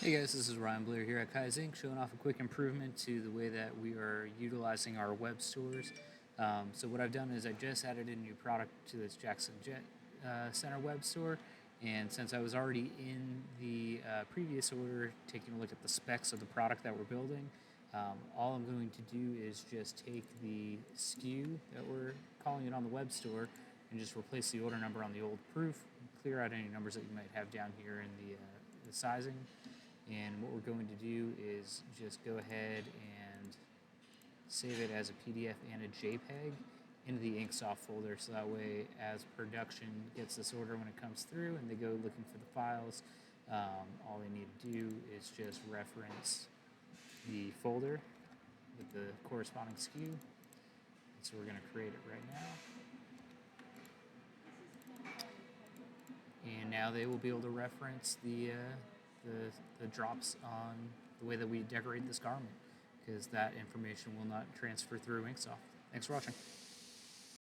Hey guys, this is Ryan Blair here at Kaizink, showing off a quick improvement to the way that we are utilizing our web stores. So what I've done is I just added a new product to this Jackson Jet Center web store, and since I was already in the previous order taking a look at the specs of the product that we're building, all I'm going to do is just take the SKU that we're calling it on the web store and just replace the order number on the old proof, clear out any numbers that you might have down here in the sizing. And what we're going to do is just go ahead and save it as a PDF and a JPEG into the Inksoft folder, so that way as production gets this order when it comes through and they go looking for the files, all they need to do is just reference the folder with the corresponding SKU. So we're going to create it right now. And now they will be able to reference the drops on the way that we decorate this garment, because that information will not transfer through Inksoft. Thanks for watching.